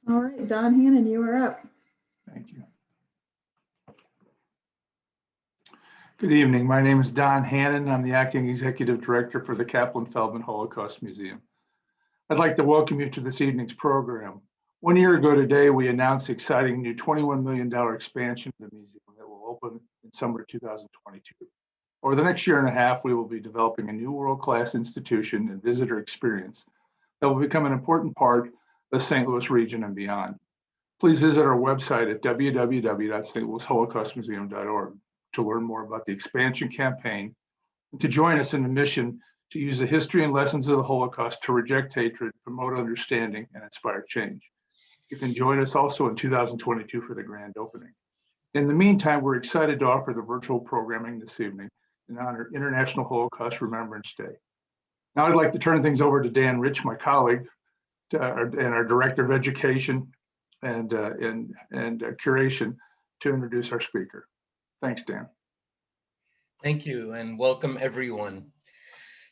All right, Don Hannon, you are up. Thank you. Good evening. My name is Don Hannon. I'm the Acting Executive Director for the Kaplan Feldman Holocaust Museum. I'd like to welcome you to this evening's program. 1 year ago today, we announced the exciting new $21 million expansion of the museum that will open in summer 2022. Over the next year and a half, we will be developing a new world-class institution and visitor experience that will become an important part of the St. Louis region and beyond. Please visit our website at www.stlouisholocaustmuseum.org to learn more about the expansion campaign and to join us in the mission to use the history and lessons of the Holocaust to reject hatred, promote understanding, and inspire change. You can join us also in 2022 for the grand opening. In the meantime, we're excited to offer the virtual programming this evening in honor of International Holocaust Remembrance Day. Now I'd like to turn things over to Dan Rich, my colleague, and our Director of Education and Curation, to introduce our speaker. Thanks, Dan. Thank you, and welcome everyone.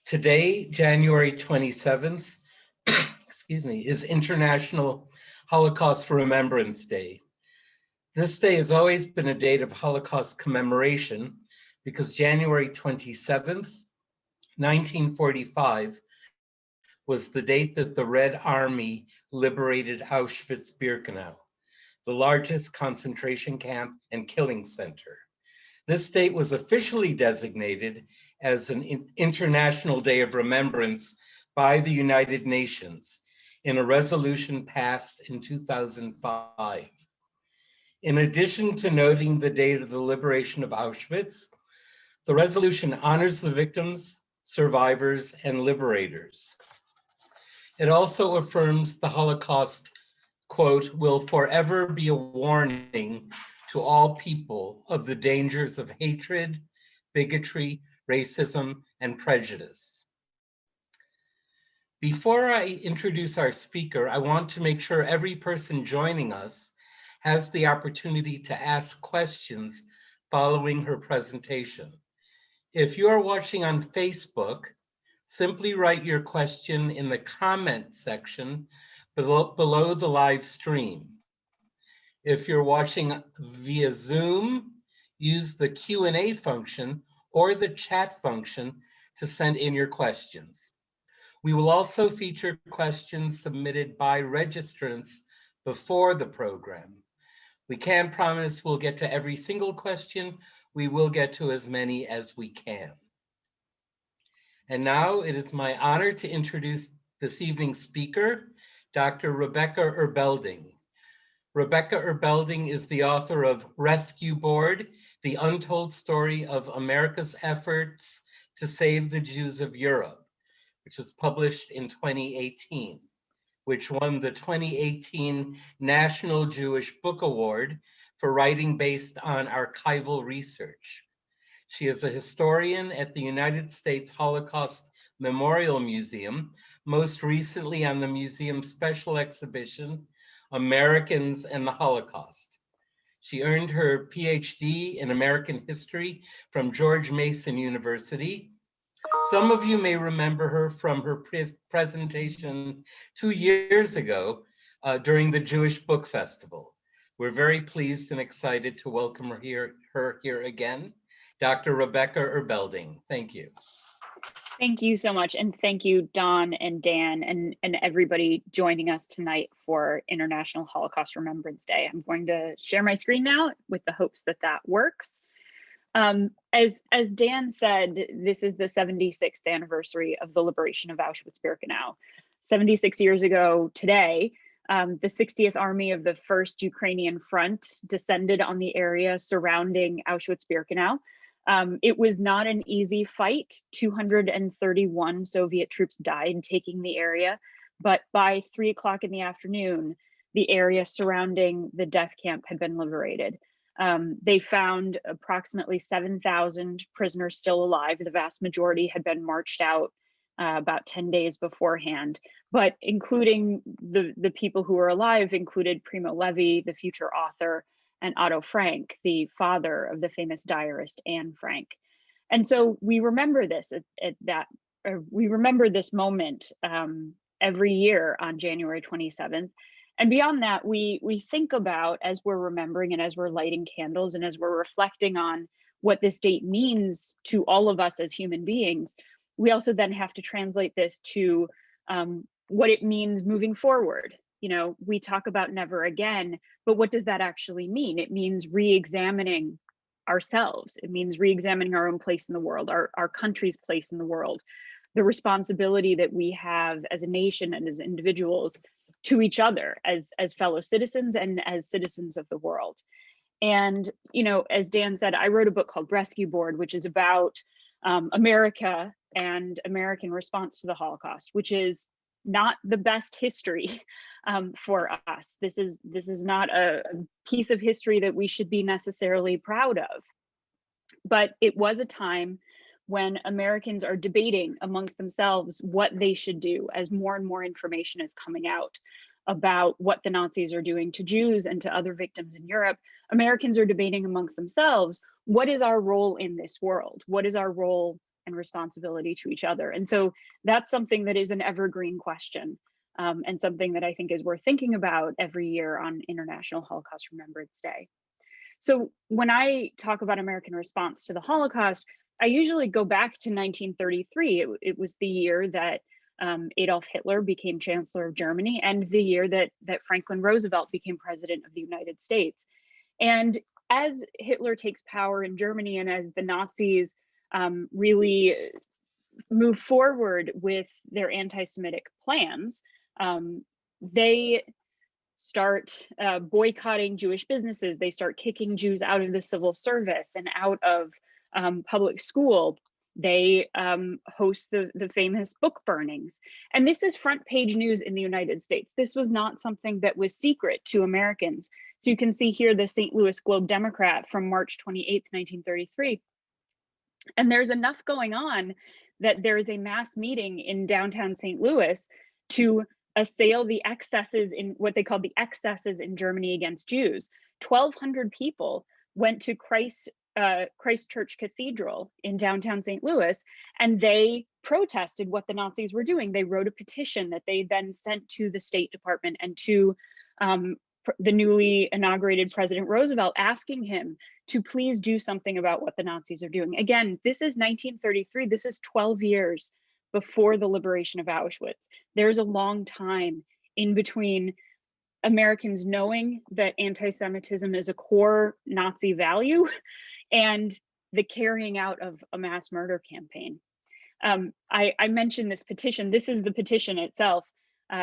Today, January 27th, excuse me, is International Holocaust Remembrance Day. This day has always been a date of Holocaust commemoration because January 27th, 1945, was the date that the Red Army liberated Auschwitz-Birkenau, the largest concentration camp and killing center. This date was officially designated as an International Day of Remembrance by the United Nations in a resolution passed in 2005. In addition to noting the date of the liberation of Auschwitz, the resolution honors the victims, survivors, and liberators. It also affirms the Holocaust, quote, will forever be a warning to all people of the dangers of hatred, bigotry, racism, and prejudice. Before I introduce our speaker, I want to make sure every person joining us has the opportunity to ask questions following her presentation. If you are watching on Facebook, simply write your question in the comment section below the live stream. If you're watching via Zoom, use the Q&A function or the chat function to send in your questions. We will also feature questions submitted by registrants before the program. We can't promise we'll get to every single question. We will get to as many as we can. And now it is my honor to introduce this evening's speaker, Dr. Rebecca Erbelding. Rebecca Erbelding is the author of Rescue Board, the Untold Story of America's Efforts to Save the Jews of Europe, which was published in 2018, which won the 2018 National Jewish Book Award for writing based on archival research. She is a historian at the United States Holocaust Memorial Museum, most recently on the museum's special exhibition, Americans and the Holocaust. She earned her PhD in American history from George Mason University. Some of you may remember her from her presentation 2 years ago during the Jewish Book Festival. We're very pleased and excited to welcome her here again. Dr. Rebecca Erbelding, thank you. Thank you so much. And thank you, Don and Dan and everybody joining us tonight for International Holocaust Remembrance Day. I'm going to share my screen now with the hopes that that works. As Dan said, this is the 76th anniversary of the liberation of Auschwitz-Birkenau. 76 years ago today, the 60th Army of the First Ukrainian Front descended on the area surrounding Auschwitz-Birkenau. It was not an easy fight. 231 Soviet troops died taking the area, but by 3 o'clock in the afternoon, the area surrounding the death camp had been liberated. They found approximately 7,000 prisoners still alive. The vast majority had been marched out about 10 days beforehand, but including the people who were alive included Primo Levi, the future author, and Otto Frank, the father of the famous diarist Anne Frank. And so we remember this we remember this moment every year on January 27th. And beyond that, we think about, as we're remembering and as we're lighting candles and as we're reflecting on what this date means to all of us as human beings, we also then have to translate this to what it means moving forward. You know, we talk about never again, but what does that actually mean? It means re-examining ourselves. It means re-examining our own place in the world, our country's place in the world, the responsibility that we have as a nation and as individuals to each other as fellow citizens and as citizens of the world. And, you know, as Dan said, I wrote a book called Rescue Board, which is about America and American response to the Holocaust, which is not the best history for us. This is not a piece of history that we should be necessarily proud of. But it was a time when Americans are debating amongst themselves what they should do as more and more information is coming out about what the Nazis are doing to Jews and to other victims in Europe. Americans are debating amongst themselves, what is our role in this world? What is our role and responsibility to each other? And so that's something that is an evergreen question, and something that I think is worth thinking about every year on International Holocaust Remembrance Day. So when I talk about American response to the Holocaust, I usually go back to 1933. It was the year that Adolf Hitler became Chancellor of Germany, and the year that Franklin Roosevelt became President of the United States. And as Hitler takes power in Germany, and as the Nazis really move forward with their anti-Semitic plans, they start boycotting Jewish businesses. They start kicking Jews out of the civil service and out of public school. They host the famous book burnings. And this is front page news in the United States. This was not something that was secret to Americans. So you can see here the St. Louis Globe-Democrat from March 28th, 1933. And there's enough going on that there is a mass meeting in downtown St. Louis to assail the excesses in what they called the excesses in Germany against Jews. 1,200 people went to Christchurch Cathedral in downtown St. Louis, and they protested what the Nazis were doing. They wrote a petition that they then sent to the State Department and to the newly inaugurated President Roosevelt, asking him to please do something about what the Nazis are doing. Again, this is 1933. This is 12 years before the liberation of Auschwitz. There's a long time in between Americans knowing that anti-Semitism is a core Nazi value and the carrying out of a mass murder campaign. I mentioned this petition. This is the petition itself.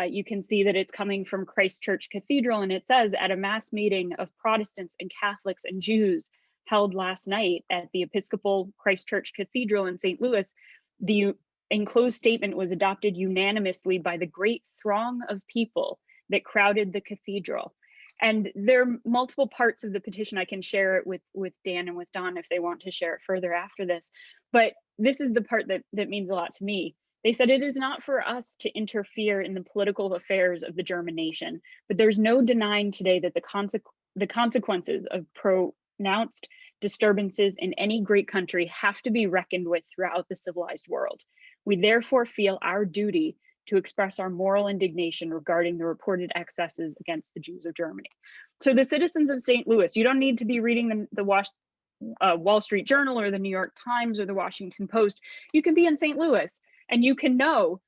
You can see that it's coming from Christchurch Cathedral, and it says, at a mass meeting of Protestants and Catholics and Jews held last night at the Episcopal Christchurch Cathedral in St. Louis, the enclosed statement was adopted unanimously by the great throng of people that crowded the cathedral. And there are multiple parts of the petition. I can share it with Dan and with Don if they want to share it further after this. But this is the part that means a lot to me. They said, it is not for us to interfere in the political affairs of the German nation, but there's no denying today that the consequences of pronounced disturbances in any great country have to be reckoned with throughout the civilized world. We therefore feel our duty to express our moral indignation regarding the reported excesses against the Jews of Germany. So the citizens of St. Louis, you don't need to be reading the Wall Street Journal or the New York Times or the Washington Post. You can be in St. Louis and you can know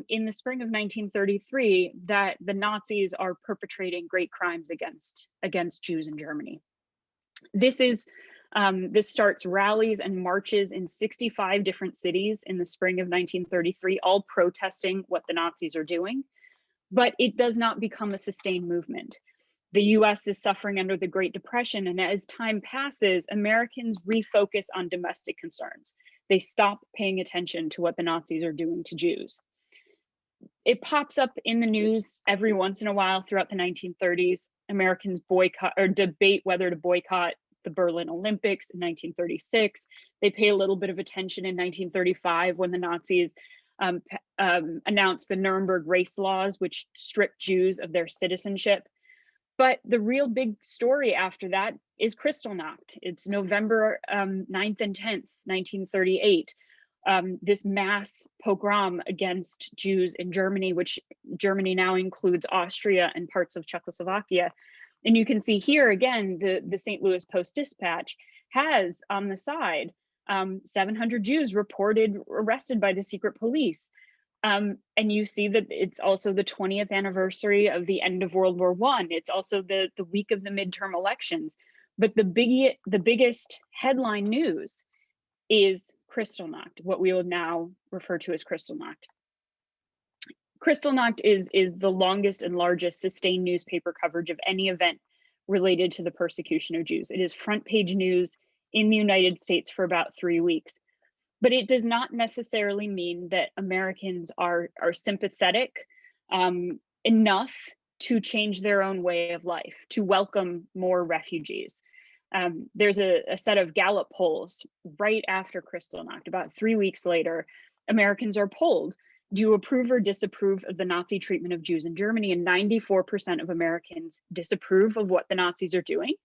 in the spring of 1933 that the Nazis are perpetrating great crimes against Jews in Germany. This starts rallies and marches in 65 different cities in the spring of 1933, all protesting what the Nazis are doing, but it does not become a sustained movement. The US is suffering under the Great Depression, and as time passes, Americans refocus on domestic concerns. They stop paying attention to what the Nazis are doing to Jews. It pops up in the news every once in a while throughout the 1930s. Americans boycott or debate whether to boycott the Berlin Olympics in 1936. They pay a little bit of attention in 1935 when the Nazis announced the Nuremberg race laws, which stripped Jews of their citizenship. But the real big story after that is Kristallnacht. It's November 9th and 10th, 1938. this mass pogrom against Jews in Germany, which Germany now includes Austria and parts of Czechoslovakia. And you can see here again, the St. Louis Post-Dispatch has on the side 700 Jews reported arrested by the secret police. And you see that it's also the 20th anniversary of the end of World War I. It's also the week of the midterm elections. But the biggest headline news is Kristallnacht, what we will now refer to as Kristallnacht. Kristallnacht is the longest and largest sustained newspaper coverage of any event related to the persecution of Jews. It is front page news in the United States for about 3 weeks. But it does not necessarily mean that Americans are sympathetic enough to change their own way of life, to welcome more refugees. There's a set of Gallup polls right after Kristallnacht, about 3 weeks later. Americans are polled, do you approve or disapprove of the Nazi treatment of Jews in Germany? And 94% of Americans disapprove of what the Nazis are doing.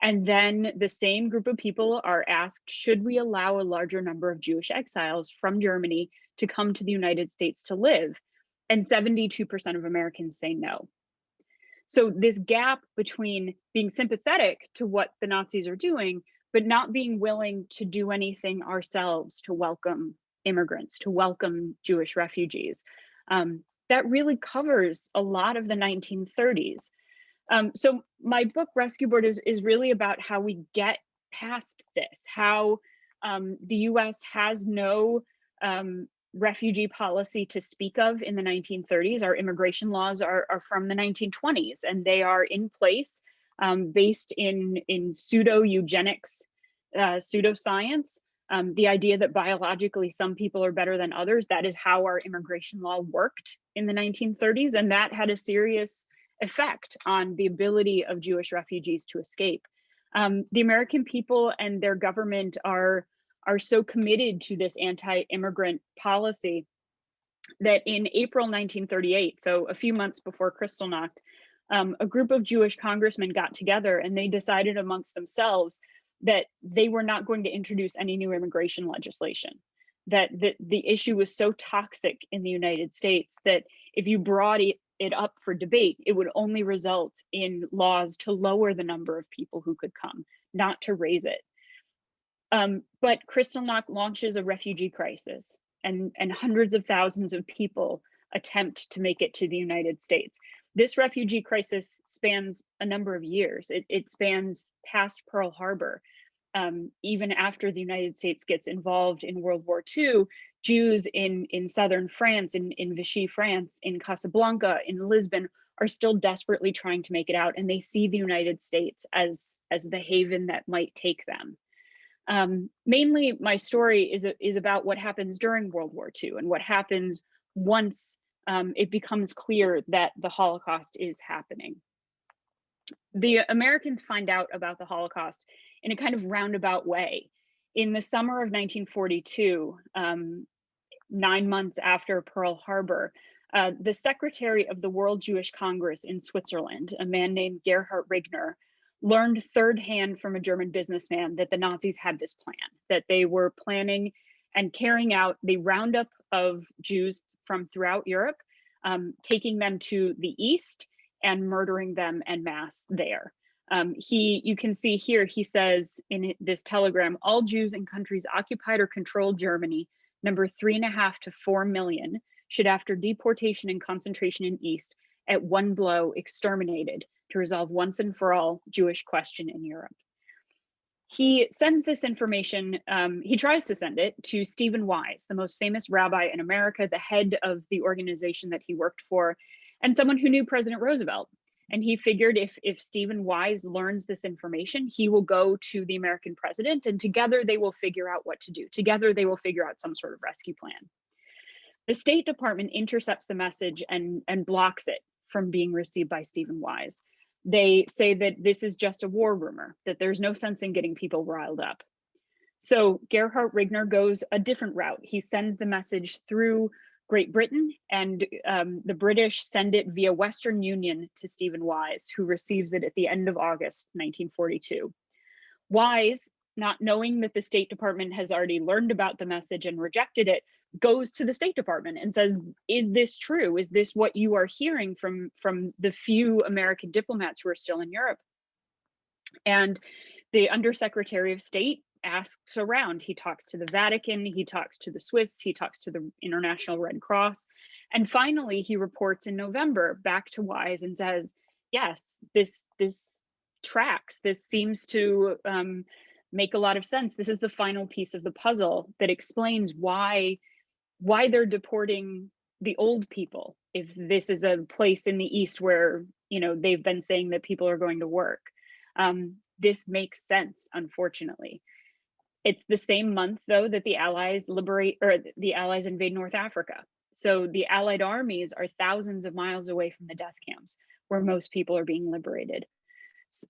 And then the same group of people are asked, should we allow a larger number of Jewish exiles from Germany to come to the United States to live? And 72% of Americans say no. So this gap between being sympathetic to what the Nazis are doing, but not being willing to do anything ourselves to welcome immigrants, to welcome Jewish refugees, that really covers a lot of the 1930s. So my book, Rescue Board, is really about how we get past this, how the US has no refugee policy to speak of in the 1930s. Our immigration laws are from the 1920s, and they are in place based in pseudo-eugenics, pseudoscience. The idea that biologically some people are better than others, that is how our immigration law worked in the 1930s, and that had a serious effect on the ability of Jewish refugees to escape. The American people and their government are so committed to this anti-immigrant policy that in April 1938, so a few months before Kristallnacht, a group of Jewish congressmen got together and they decided amongst themselves that they were not going to introduce any new immigration legislation, that the issue was so toxic in the United States that if you brought it up for debate, it would only result in laws to lower the number of people who could come, not to raise it. But Kristallnacht launches a refugee crisis, and hundreds of thousands of people attempt to make it to the United States. This refugee crisis spans a number of years. It spans past Pearl Harbor. Even after the United States gets involved in World War II, Jews in southern France, in Vichy, France, in Casablanca, in Lisbon, are still desperately trying to make it out, and they see the United States as the haven that might take them. Mainly, my story is about what happens during World War II and what happens once it becomes clear that the Holocaust is happening. The Americans find out about the Holocaust in a kind of roundabout way. In the summer of 1942, 9 months after Pearl Harbor, the secretary of the World Jewish Congress in Switzerland, a man named Gerhard Riegner, learned third hand from a German businessman that the Nazis had this plan, that they were planning and carrying out the roundup of Jews from throughout Europe, taking them to the East and murdering them en masse there. You can see here, he says in this telegram, all Jews in countries occupied or controlled Germany, number 3.5 to 4 million, should after deportation and concentration in East, at one blow exterminated to resolve once and for all Jewish question in Europe. He sends this information, he tries to send it to Stephen Wise, the most famous rabbi in America, the head of the organization that he worked for, and someone who knew President Roosevelt. And he figured if Stephen Wise learns this information, he will go to the American president, and together they will figure out what to do. Together they will figure out some sort of rescue plan. The State Department intercepts the message and blocks it from being received by Stephen Wise. They say that this is just a war rumor, that there's no sense in getting people riled up. So Gerhard Riegner goes a different route. He sends the message through Great Britain, and the British send it via Western Union to Stephen Wise, who receives it at the end of August 1942. Wise not knowing that the State Department has already learned about the message and rejected it, goes to the State Department and says, is this true? Is this what you are hearing from the few American diplomats who are still in Europe? And the Undersecretary of State asks around. He talks to the Vatican, he talks to the Swiss, he talks to the International Red Cross. And finally, he reports in November back to Wise and says, yes, this tracks. This seems to make a lot of sense. This is the final piece of the puzzle that explains why they're deporting the old people, if this is a place in the East where, you know, they've been saying that people are going to work. This makes sense, unfortunately. It's the same month, though, that the Allies invade North Africa. So the Allied armies are thousands of miles away from the death camps where most people are being liberated,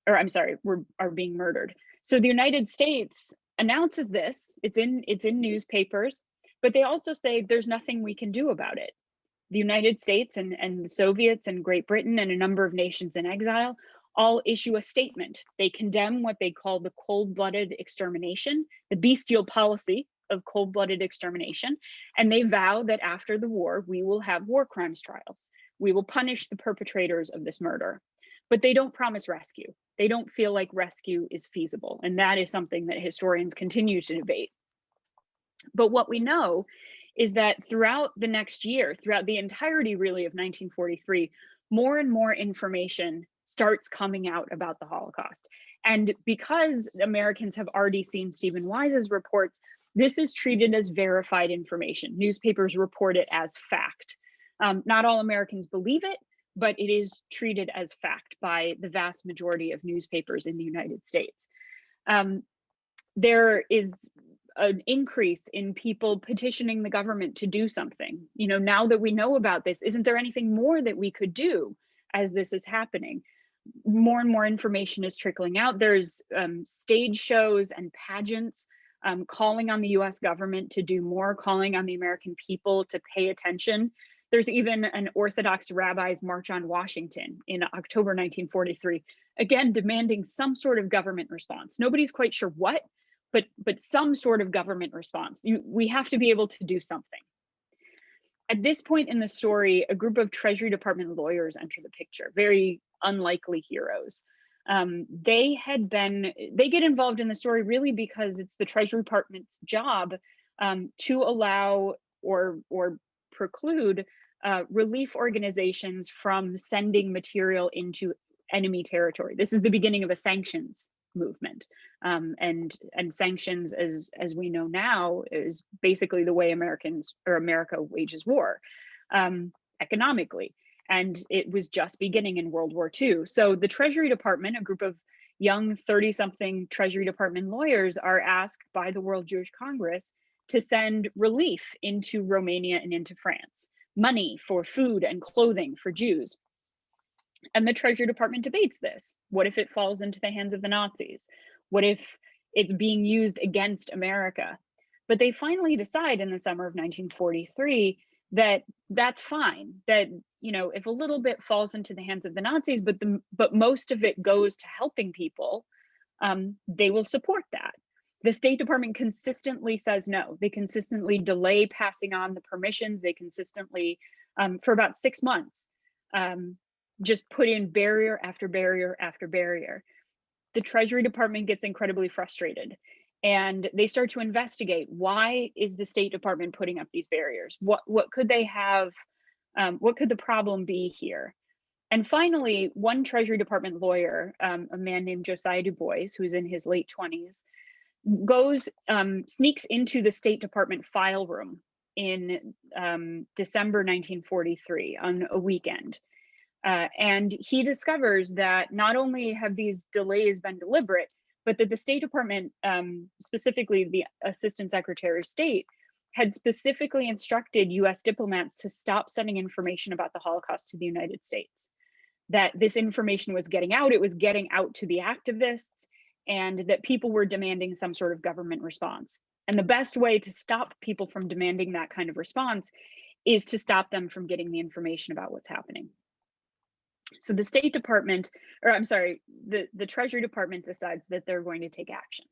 or I'm sorry, are being murdered. So the United States announces this. It's in newspapers, but they also say there's nothing we can do about it. The United States and the Soviets and Great Britain and a number of nations in exile all issue a statement. They condemn what they call the cold-blooded extermination, the bestial policy of cold-blooded extermination, and they vow that after the war, we will have war crimes trials. We will punish the perpetrators of this murder. But they don't promise rescue. They don't feel like rescue is feasible, and that is something that historians continue to debate. But what we know is that throughout the next year, throughout the entirety really of 1943, more and more information starts coming out about the Holocaust. And because Americans have already seen Stephen Wise's reports, this is treated as verified information. Newspapers report it as fact. Not all Americans believe it, but it is treated as fact by the vast majority of newspapers in the United States. There is an increase in people petitioning the government to do something. You know, now that we know about this, isn't there anything more that we could do as this is happening? More and more information is trickling out. There's stage shows and pageants calling on the US government to do more, calling on the American people to pay attention. There's even an Orthodox rabbi's march on Washington in October 1943, again, demanding some sort of government response. Nobody's quite sure what, but some sort of government response. We have to be able to do something. At this point in the story, a group of Treasury Department lawyers enter the picture, very unlikely heroes. They get involved in the story really because it's the Treasury Department's job to allow or preclude relief organizations from sending material into enemy territory. This is the beginning of a sanctions movement, and sanctions, as we know now, is basically the way America wages war economically, and it was just beginning in World War II. So the Treasury Department, a group of young 30-something Treasury Department lawyers, are asked by the World Jewish Congress to send relief into Romania and into France, money for food and clothing for Jews. And the Treasury Department debates this. What if it falls into the hands of the Nazis? What if it's being used against America? But they finally decide in the summer of 1943 that that's fine, that, you know, if a little bit falls into the hands of the Nazis, but most of it goes to helping people, they will support that. The State Department consistently says no. They consistently delay passing on the permissions. They consistently, for about 6 months, just put in barrier after barrier after barrier. The Treasury Department gets incredibly frustrated, and they start to investigate, why is the State Department putting up these barriers? What could they have? What could the problem be here? And finally, one Treasury Department lawyer, a man named Josiah Du Bois, who's in his late 20s, sneaks into the State Department file room in December 1943 on a weekend. And he discovers that not only have these delays been deliberate, but that the State Department, specifically the Assistant Secretary of State, had specifically instructed US diplomats to stop sending information about the Holocaust to the United States. That this information was getting out, it was getting out to the activists, and that people were demanding some sort of government response. And the best way to stop people from demanding that kind of response is to stop them from getting the information about what's happening. So the State Department, or I'm sorry, the Treasury Department decides that they're going to take action.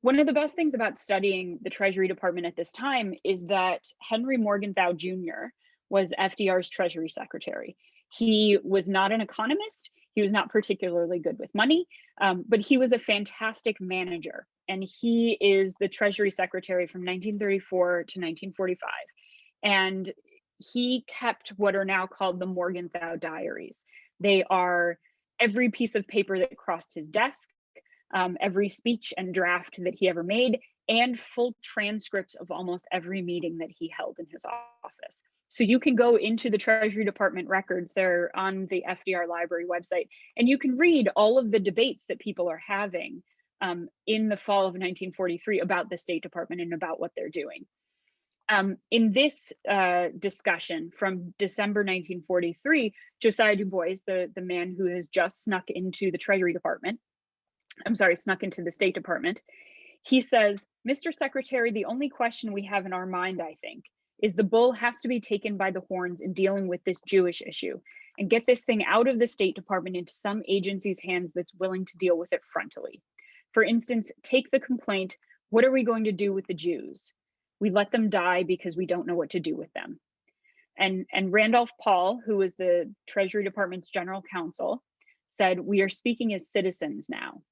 One of the best things about studying the Treasury Department at this time is that Henry Morgenthau Jr. was FDR's Treasury Secretary. He was not an economist. He was not particularly good with money, but he was a fantastic manager. And he is the Treasury Secretary from 1934 to 1945. And he kept what are now called the Morgenthau Diaries. They are every piece of paper that crossed his desk, every speech and draft that he ever made, and full transcripts of almost every meeting that he held in his office. So you can go into the Treasury Department records, they're on the FDR Library website, and you can read all of the debates that people are having in the fall of 1943 about the State Department and about what they're doing. In this discussion from December 1943, Josiah Du Bois, the man who has just snuck into the Treasury Department, snuck into the State Department, he says, "Mr. Secretary, the only question we have in our mind, I think, is the bull has to be taken by the horns in dealing with this Jewish issue and get this thing out of the State Department into some agency's hands that's willing to deal with it frontally. For instance, take the complaint, what are we going to do with the Jews? We let them die because we don't know what to do with them." And Randolph Paul, who was the Treasury Department's general counsel, said, "We are speaking as citizens now."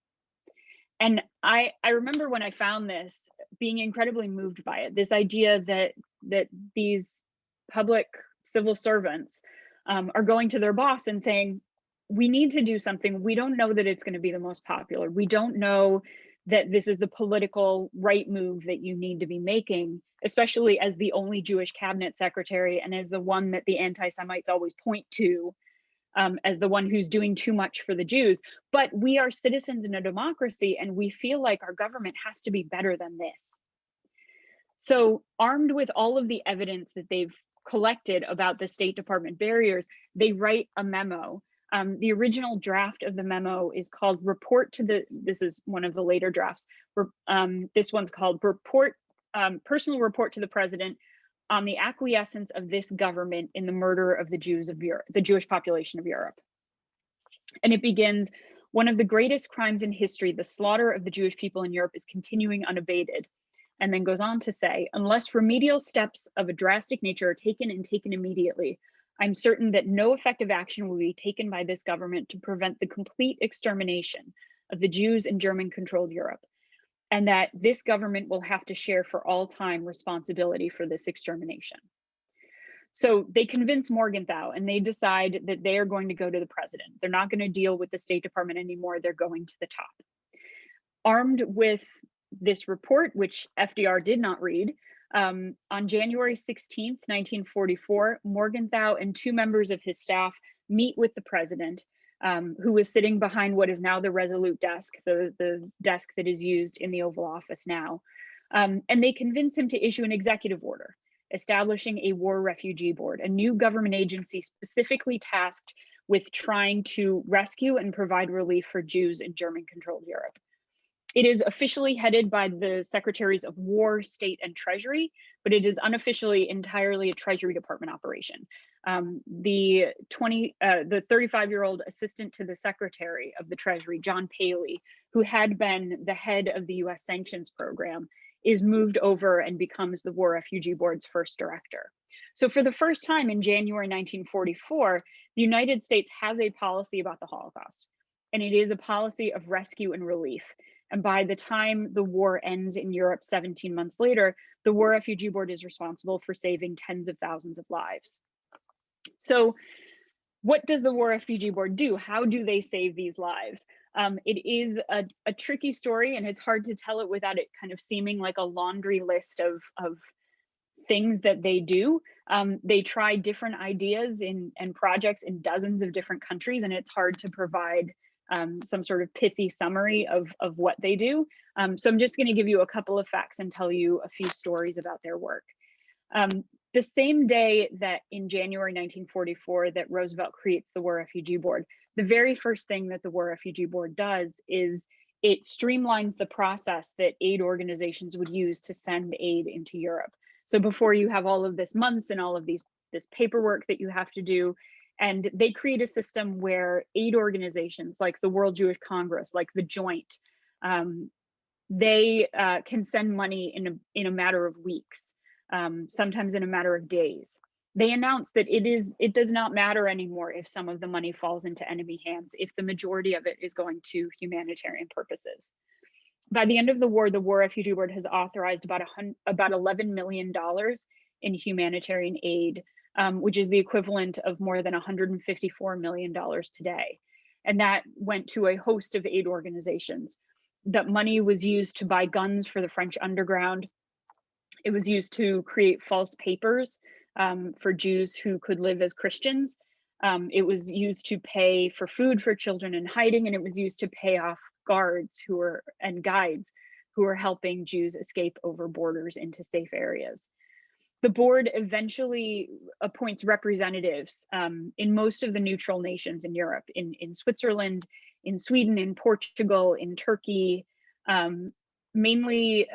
And I remember when I found this being incredibly moved by it, this idea that these public civil servants are going to their boss and saying, we need to do something. We don't know that it's going to be the most popular. We don't know that this is the political right move that you need to be making, especially as the only Jewish cabinet secretary and as the one that the anti-Semites always point to as the one who's doing too much for the Jews. But we are citizens in a democracy and we feel like our government has to be better than this. So armed with all of the evidence that they've collected about the State Department barriers, they write a memo. The original draft of the memo is called Report to the, this is one of the later drafts. This one's called Personal Report to the President on the acquiescence of this government in the murder of the Jews of Europe, the Jewish population of Europe. And it begins, one of the greatest crimes in history, the slaughter of the Jewish people in Europe, is continuing unabated. And then goes on to say, unless remedial steps of a drastic nature are taken and taken immediately, I'm certain that no effective action will be taken by this government to prevent the complete extermination of the Jews in German-controlled Europe, and that this government will have to share for all time responsibility for this extermination. So they convince Morgenthau and they decide that they are going to go to the president. They're not going to deal with the State Department anymore. They're going to the top. Armed with this report, which FDR did not read, on January 16th, 1944, Morgenthau and two members of his staff meet with the president, who was sitting behind what is now the Resolute desk, the desk that is used in the Oval Office now. And they convince him to issue an executive order establishing a War Refugee Board, a new government agency specifically tasked with trying to rescue and provide relief for Jews in German-controlled Europe. It is officially headed by the Secretaries of War, State, and Treasury, but it is unofficially entirely a Treasury Department operation. The 35-year-old assistant to the Secretary of the Treasury, John Paley, who had been the head of the US sanctions program, is moved over and becomes the War Refugee Board's first director. So for the first time in January 1944, the United States has a policy about the Holocaust, and it is a policy of rescue and relief. And by the time the war ends in Europe 17 months later, the War Refugee Board is responsible for saving tens of thousands of lives. So what does the War Refugee Board do? How do they save these lives? It is a tricky story, and it's hard to tell it without it kind of seeming like a laundry list of things that they do. They try different ideas and projects in dozens of different countries, and it's hard to provide some sort of pithy summary of what they do. So I'm just going to give you a couple of facts and tell you a few stories about their work. The same day that in January 1944 that Roosevelt creates the War Refugee Board, the very first thing that the War Refugee Board does is it streamlines the process that aid organizations would use to send aid into Europe. So before you have all of this months and all of this paperwork that you have to do, and they create a system where aid organizations like the World Jewish Congress, like the Joint, they can send money in a matter of weeks, sometimes in a matter of days. They announced that it does not matter anymore if some of the money falls into enemy hands, if the majority of it is going to humanitarian purposes. By the end of the war Refugee Board has authorized about $11 million in humanitarian aid, which is the equivalent of more than $154 million today. And that went to a host of aid organizations. That money was used to buy guns for the French underground. It was used to create false papers for Jews who could live as Christians. It was used to pay for food for children in hiding, and it was used to pay off guards and guides who were helping Jews escape over borders into safe areas. The board eventually appoints representatives in most of the neutral nations in Europe, in Switzerland, in Sweden, in Portugal, in Turkey, mainly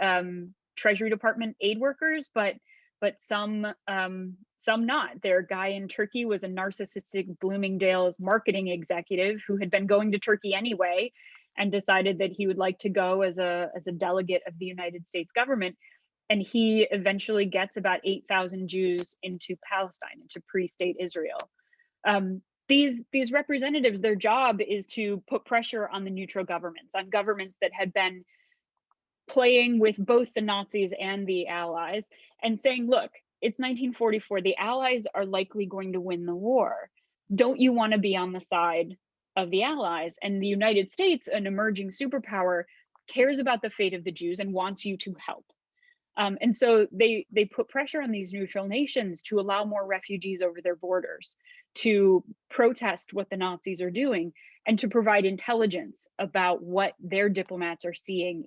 Treasury Department aid workers, but some not. Their guy in Turkey was a narcissistic Bloomingdale's marketing executive who had been going to Turkey anyway and decided that he would like to go as a delegate of the United States government. And he eventually gets about 8,000 Jews into Palestine, into pre-state Israel. These representatives, their job is to put pressure on the neutral governments, on governments that had been playing with both the Nazis and the Allies, and saying, look, it's 1944, the Allies are likely going to win the war. Don't you want to be on the side of the Allies? And the United States, an emerging superpower, cares about the fate of the Jews and wants you to help. And so they put pressure on these neutral nations to allow more refugees over their borders, to protest what the Nazis are doing, and to provide intelligence about what their diplomats are seeing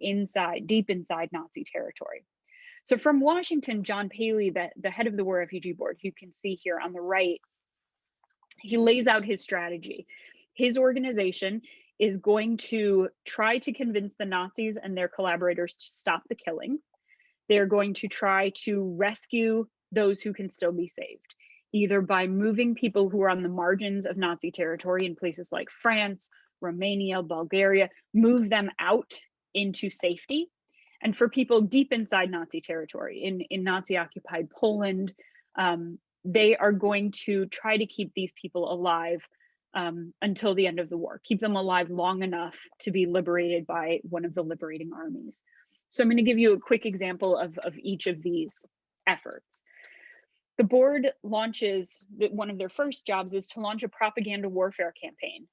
deep inside Nazi territory. So from Washington, John Paley, the head of the War Refugee Board, who you can see here on the right, he lays out his strategy. His organization is going to try to convince the Nazis and their collaborators to stop the killing. They're going to try to rescue those who can still be saved, either by moving people who are on the margins of Nazi territory in places like France, Romania, Bulgaria, move them out into safety. And for people deep inside Nazi territory, in Nazi-occupied Poland, they are going to try to keep these people alive until the end of the war, keep them alive long enough to be liberated by one of the liberating armies. So I'm going to give you a quick example of each of these efforts. The board launches, one of their first jobs is to launch a propaganda warfare campaign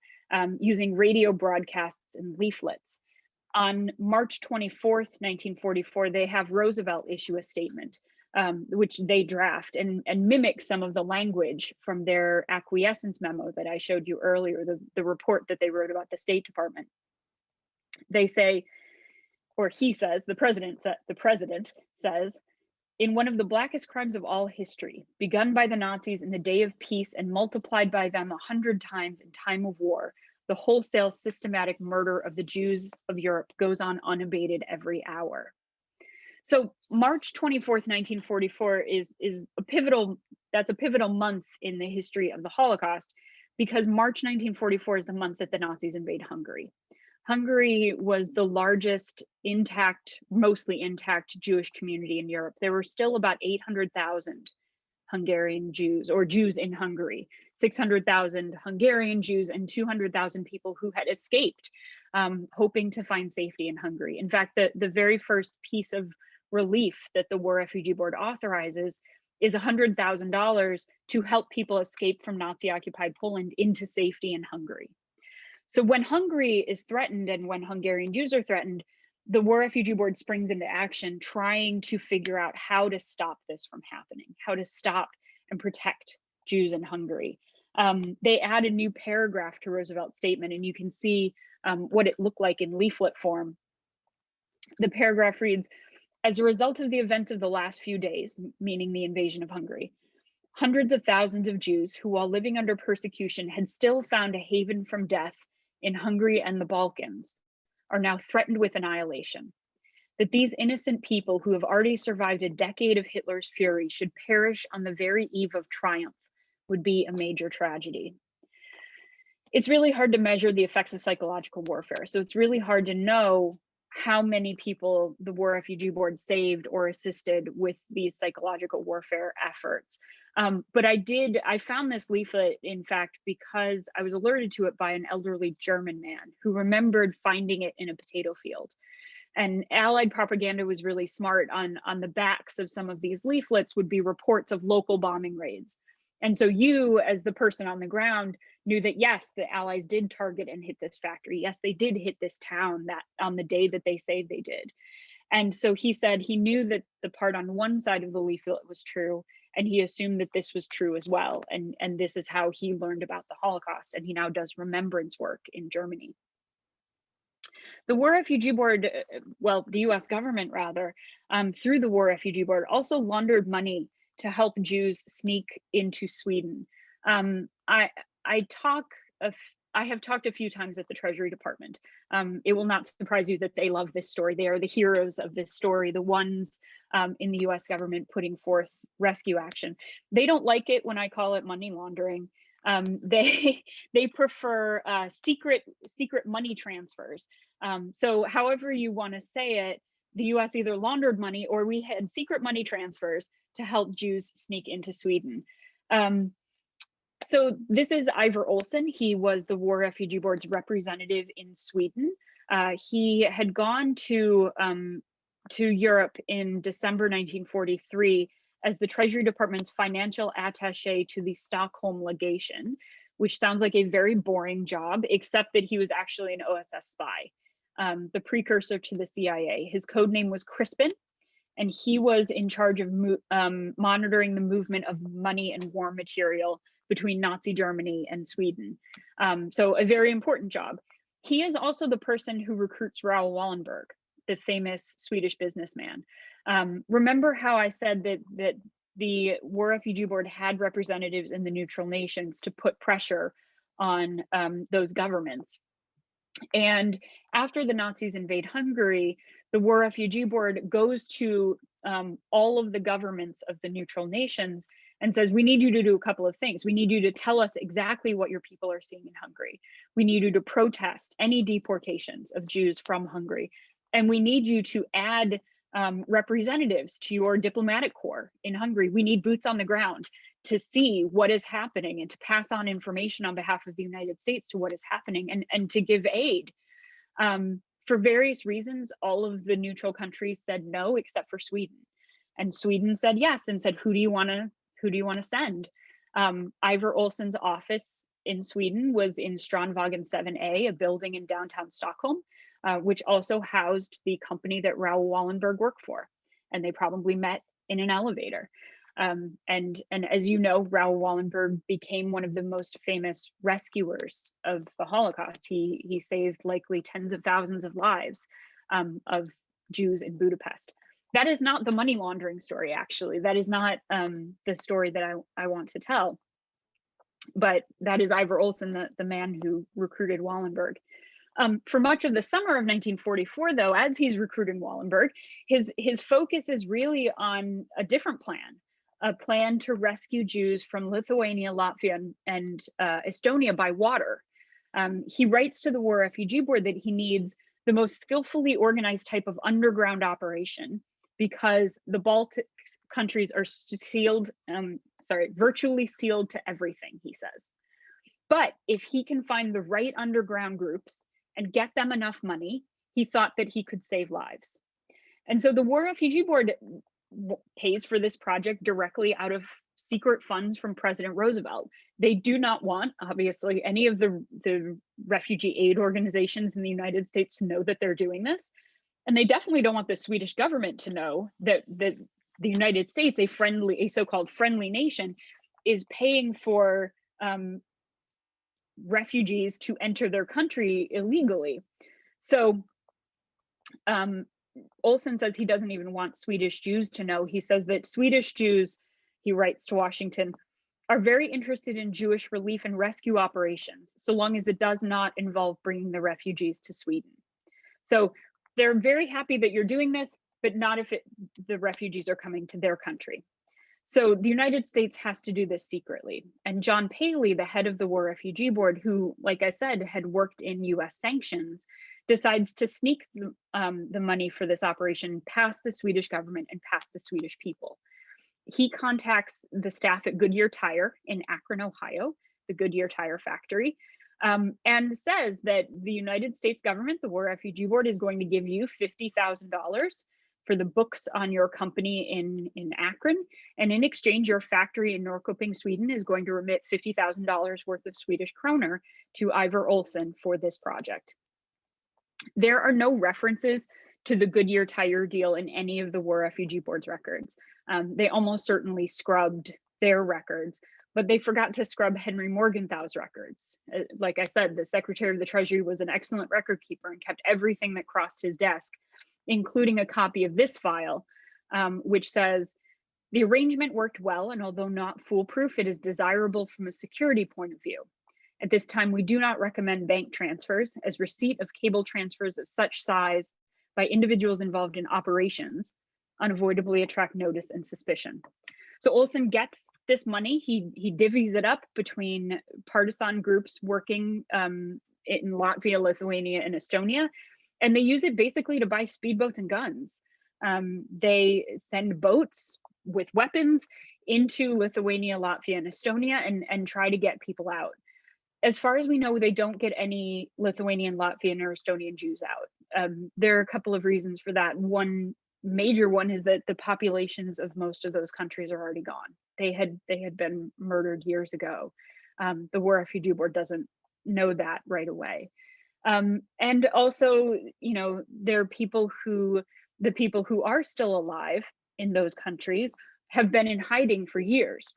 using radio broadcasts and leaflets. On March 24th, 1944, they have Roosevelt issue a statement, which they draft and mimic some of the language from their acquiescence memo that I showed you earlier, the report that they wrote about the State Department. They say, or he says, the president says, in one of the blackest crimes of all history, begun by the Nazis in the day of peace and multiplied by them 100 times in time of war, the wholesale systematic murder of the Jews of Europe goes on unabated every hour. So March 24th, 1944 is a pivotal month in the history of the Holocaust, because March 1944 is the month that the Nazis invade Hungary. Hungary was the largest mostly intact Jewish community in Europe. There were still about 800,000 Hungarian Jews, or Jews in Hungary, 600,000 Hungarian Jews, and 200,000 people who had escaped, hoping to find safety in Hungary. In fact, the very first piece of relief that the War Refugee Board authorizes is $100,000 to help people escape from Nazi-occupied Poland into safety in Hungary. So when Hungary is threatened and when Hungarian Jews are threatened, the War Refugee Board springs into action, trying to figure out how to stop this from happening, how to stop and protect Jews in Hungary. They add a new paragraph to Roosevelt's statement, and you can see what it looked like in leaflet form. The paragraph reads, as a result of the events of the last few days, meaning the invasion of Hungary, hundreds of thousands of Jews who, while living under persecution, had still found a haven from death in Hungary and the Balkans, are now threatened with annihilation. That these innocent people who have already survived a decade of Hitler's fury should perish on the very eve of triumph would be a major tragedy. It's really hard to measure the effects of psychological warfare. So it's really hard to know how many people the War Refugee Board saved or assisted with these psychological warfare efforts. But I found this leaflet, in fact, because I was alerted to it by an elderly German man who remembered finding it in a potato field. And Allied propaganda was really smart. On the backs of some of these leaflets would be reports of local bombing raids. And so you, as the person on the ground, knew that yes, the Allies did target and hit this factory. Yes, they did hit this town that on the day that they say they did. And so he said he knew that the part on one side of the leaflet was true, and he assumed that this was true as well. And this is how he learned about the Holocaust, and he now does remembrance work in Germany. The War Refugee Board, well, the US government rather, through the War Refugee Board also laundered money to help Jews sneak into Sweden. I have talked a few times at the Treasury Department. It will not surprise you that they love this story. They are the heroes of this story, the ones in the US government putting forth rescue action. They don't like it when I call it money laundering. They prefer secret money transfers. So however you want to say it, the US either laundered money or we had secret money transfers to help Jews sneak into Sweden. So this is Ivar Olsen. He was the War Refugee Board's representative in Sweden. He had gone to Europe in December 1943 as the Treasury Department's financial attaché to the Stockholm legation, which sounds like a very boring job, except that he was actually an OSS spy, the precursor to the CIA. His code name was Crispin, and he was in charge of monitoring the movement of money and war material between Nazi Germany and Sweden. So a very important job. He is also the person who recruits Raoul Wallenberg, the famous Swedish businessman. Remember how I said that the War Refugee Board had representatives in the neutral nations to put pressure on those governments. And after the Nazis invade Hungary, the War Refugee Board goes to all of the governments of the neutral nations and says, we need you to do a couple of things. We need you to tell us exactly what your people are seeing in Hungary. We need you to protest any deportations of Jews from Hungary. And we need you to add representatives to your diplomatic corps in Hungary. We need boots on the ground to see what is happening and to pass on information on behalf of the United States to what is happening and to give aid. For various reasons, all of the neutral countries said no, except for Sweden. And Sweden said yes and said, who do you want to send? Ivar Olsen's office in Sweden was in Strandvägen 7A, a building in downtown Stockholm, which also housed the company that Raoul Wallenberg worked for. And they probably met in an elevator. And as you know, Raoul Wallenberg became one of the most famous rescuers of the Holocaust. He saved likely tens of thousands of lives of Jews in Budapest. That is not the money laundering story, actually. That is not the story that I want to tell. But that is Ivar Olsen, the man who recruited Wallenberg. For much of the summer of 1944, though, as he's recruiting Wallenberg, his focus is really on a different plan, a plan to rescue Jews from Lithuania, Latvia, and Estonia by water. He writes to the War Refugee Board that he needs the most skillfully organized type of underground operation because the Baltic countries are virtually sealed to everything, he says. But if he can find the right underground groups and get them enough money, he thought that he could save lives. And so the War Refugee Board pays for this project directly out of secret funds from President Roosevelt. They do not want, obviously, any of the refugee aid organizations in the United States to know that they're doing this. And they definitely don't want the Swedish government to know that the United States, a so-called friendly nation, is paying for refugees to enter their country illegally. So Olsen says he doesn't even want Swedish Jews to know. He says that Swedish Jews, he writes to Washington, are very interested in Jewish relief and rescue operations, so long as it does not involve bringing the refugees to Sweden. So they're very happy that you're doing this, but not if the refugees are coming to their country. So the United States has to do this secretly. And John Paley, the head of the War Refugee Board, who, like I said, had worked in US sanctions, decides to sneak the money for this operation past the Swedish government and past the Swedish people. He contacts the staff at Goodyear Tire in Akron, Ohio, the Goodyear Tire factory, and says that the United States government, the War Refugee Board, is going to give you $50,000 for the books on your company in Akron. And in exchange, your factory in Norrköping, Sweden is going to remit $50,000 worth of Swedish kroner to Ivar Olsen for this project. There are no references to the Goodyear Tire deal in any of the War Refugee Board's records. They almost certainly scrubbed their records, but they forgot to scrub Henry Morgenthau's records. Like I said, the Secretary of the Treasury was an excellent record keeper and kept everything that crossed his desk, including a copy of this file, which says, the arrangement worked well, and although not foolproof, it is desirable from a security point of view. At this time, we do not recommend bank transfers, as receipt of cable transfers of such size by individuals involved in operations unavoidably attract notice and suspicion. So Olsen gets this money, he divvies it up between partisan groups working in Latvia, Lithuania, and Estonia, and they use it basically to buy speedboats and guns. They send boats with weapons into Lithuania, Latvia, and Estonia and try to get people out. As far as we know, they don't get any Lithuanian, Latvian, or Estonian Jews out. There are a couple of reasons for that. One major one is that the populations of most of those countries are already gone. They had been murdered years ago. The War Refugee Board doesn't know that right away. And also, you know, there are the people who are still alive in those countries have been in hiding for years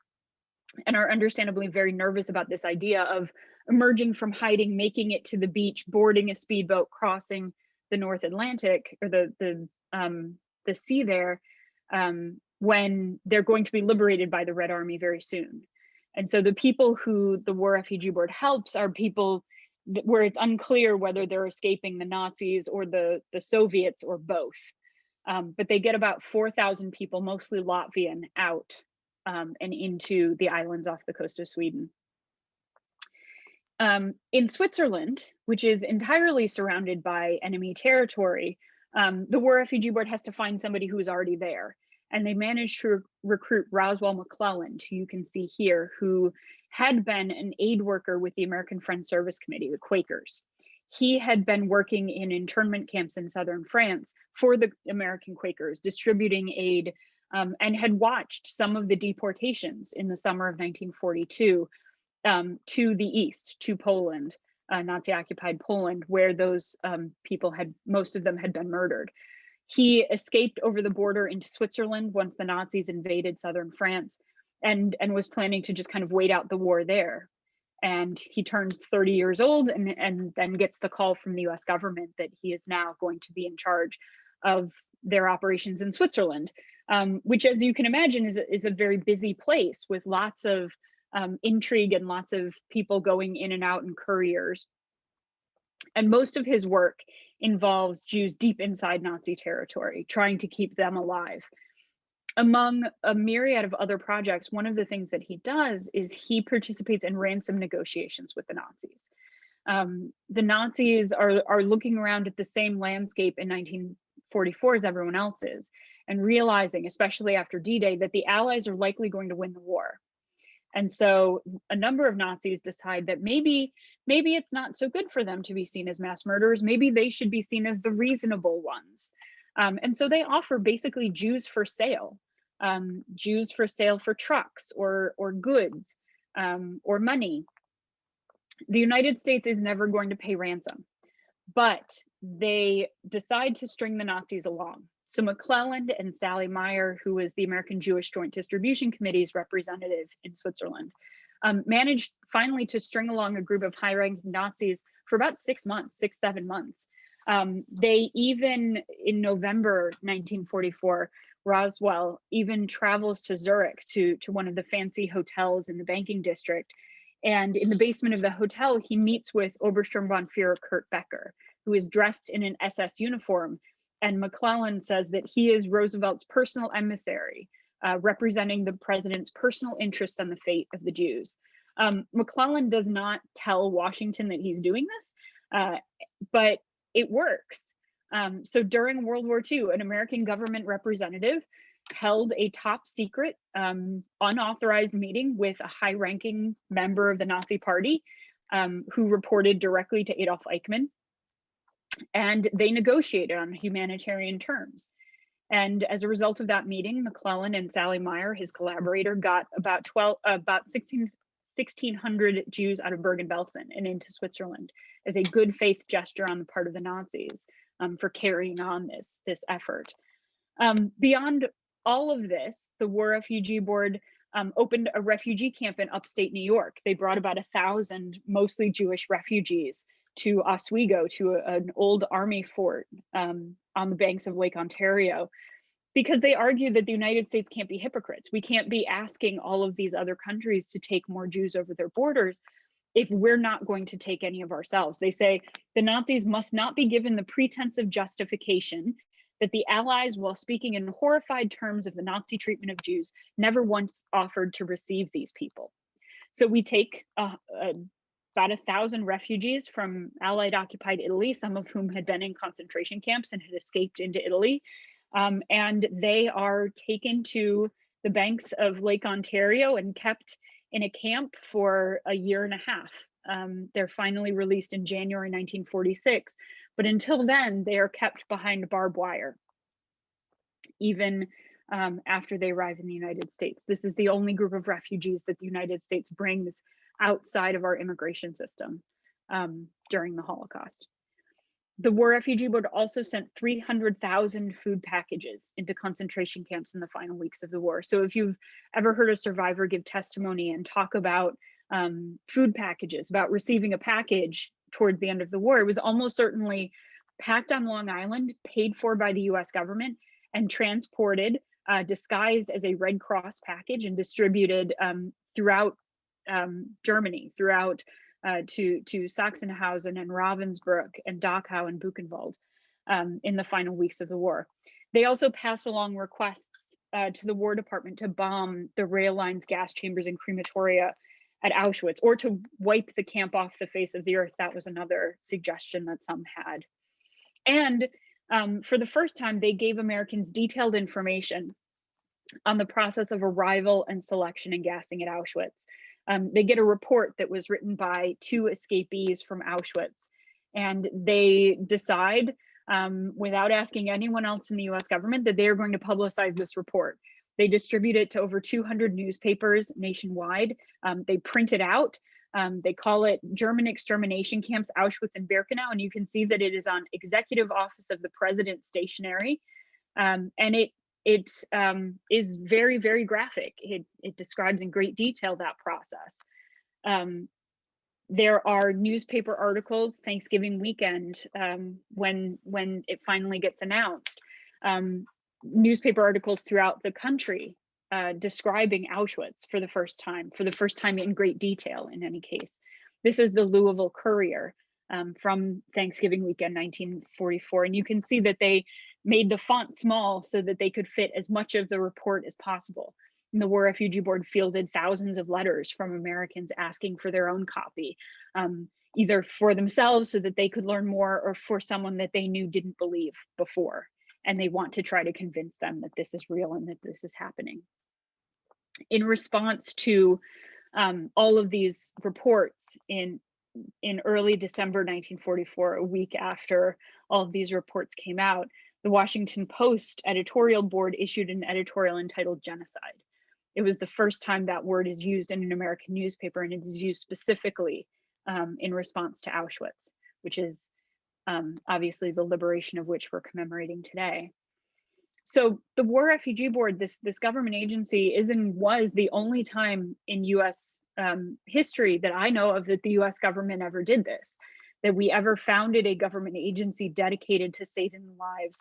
and are understandably very nervous about this idea of emerging from hiding, making it to the beach, boarding a speedboat, crossing the North Atlantic or the sea there, when they're going to be liberated by the Red Army very soon. And so the people who the War Refugee Board helps are people where it's unclear whether they're escaping the Nazis or the Soviets or both. But they get about 4,000 people, mostly Latvian, out and into the islands off the coast of Sweden. In Switzerland, which is entirely surrounded by enemy territory, the War Refugee Board has to find somebody who is already there. And they managed to recruit Roswell McClelland, who you can see here, who had been an aid worker with the American Friends Service Committee, the Quakers. He had been working in internment camps in southern France for the American Quakers, distributing aid, and had watched some of the deportations in the summer of 1942 to the east, to Poland, Nazi-occupied Poland, where those people most of them had been murdered. He escaped over the border into Switzerland once the Nazis invaded southern France, and was planning to just kind of wait out the war there. And he turns 30 years old and then gets the call from the US government that he is now going to be in charge of their operations in Switzerland, which, as you can imagine, is a very busy place with lots of intrigue and lots of people going in and out and couriers. And most of his work involves Jews deep inside Nazi territory, trying to keep them alive. Among a myriad of other projects, one of the things that he does is he participates in ransom negotiations with the Nazis. The Nazis are looking around at the same landscape in 1944 as everyone else is, and realizing, especially after D-Day, that the Allies are likely going to win the war. And so a number of Nazis decide that maybe it's not so good for them to be seen as mass murderers. Maybe they should be seen as the reasonable ones. And so they offer basically Jews for sale for trucks or goods or money. The United States is never going to pay ransom, but they decide to string the Nazis along. So McClelland and Sally Meyer, who was the American Jewish Joint Distribution Committee's representative in Switzerland, managed finally to string along a group of high-ranking Nazis for about 6 months, 7 months. They even, in November 1944, Roswell even travels to Zurich to one of the fancy hotels in the banking district. And in the basement of the hotel, he meets with Obersturmbannführer Kurt Becker, who is dressed in an SS uniform. And McClelland says that he is Roosevelt's personal emissary, representing the president's personal interest on the fate of the Jews. McClelland does not tell Washington that he's doing this, but it works. So during World War II, an American government representative held a top secret, unauthorized meeting with a high-ranking member of the Nazi Party who reported directly to Adolf Eichmann, and they negotiated on humanitarian terms. And as a result of that meeting, McClellan and Sally Meyer, his collaborator, got about 1,600 Jews out of Bergen-Belsen and into Switzerland as a good faith gesture on the part of the Nazis for carrying on this effort. Beyond all of this, the War Refugee Board opened a refugee camp in upstate New York. They brought about 1,000 mostly Jewish refugees to Oswego, to an old army fort on the banks of Lake Ontario, because they argued that the United States can't be hypocrites. We can't be asking all of these other countries to take more Jews over their borders if we're not going to take any of ourselves. They say the Nazis must not be given the pretense of justification that the Allies, while speaking in horrified terms of the Nazi treatment of Jews, never once offered to receive these people. So we take about 1,000 refugees from Allied occupied Italy, some of whom had been in concentration camps and had escaped into Italy. And they are taken to the banks of Lake Ontario and kept in a camp for a year and a half. They're finally released in January 1946, but until then, they are kept behind barbed wire, even after they arrive in the United States. This is the only group of refugees that the United States brings outside of our immigration system during the Holocaust. The War Refugee Board also sent 300,000 food packages into concentration camps in the final weeks of the war. So if you've ever heard a survivor give testimony and talk about food packages, about receiving a package towards the end of the war, it was almost certainly packed on Long Island, paid for by the US government, and transported, disguised as a Red Cross package and distributed throughout Germany, throughout to Sachsenhausen and Ravensbrück and Dachau and Buchenwald in the final weeks of the war. They also pass along requests to the War Department to bomb the rail lines, gas chambers, and crematoria at Auschwitz, or to wipe the camp off the face of the earth. That was another suggestion that some had. And for the first time, they gave Americans detailed information on the process of arrival and selection and gassing at Auschwitz. They get a report that was written by 2 escapees from Auschwitz, and they decide, without asking anyone else in the US government, that they are going to publicize this report. They distribute it to over 200 newspapers nationwide. They print it out. They call it German Extermination Camps, Auschwitz and Birkenau, and you can see that it is on Executive Office of the President stationery. And it is very, very graphic. It describes in great detail that process. There are newspaper articles Thanksgiving weekend when it finally gets announced. Newspaper articles throughout the country describing Auschwitz for the first time in great detail in any case. This is the Louisville Courier from Thanksgiving weekend 1944, and you can see that they made the font small so that they could fit as much of the report as possible. And the War Refugee Board fielded thousands of letters from Americans asking for their own copy, either for themselves so that they could learn more, or for someone that they knew didn't believe before. And they want to try to convince them that this is real and that this is happening. In response to all of these reports in early December 1944, a week after all of these reports came out, the Washington Post editorial board issued an editorial entitled Genocide. It was the first time that word is used in an American newspaper, and it is used specifically in response to Auschwitz, which is obviously the liberation of which we're commemorating today. So the War Refugee Board, this government agency, was the only time in US history that I know of that the US government ever did this, that we ever founded a government agency dedicated to saving the lives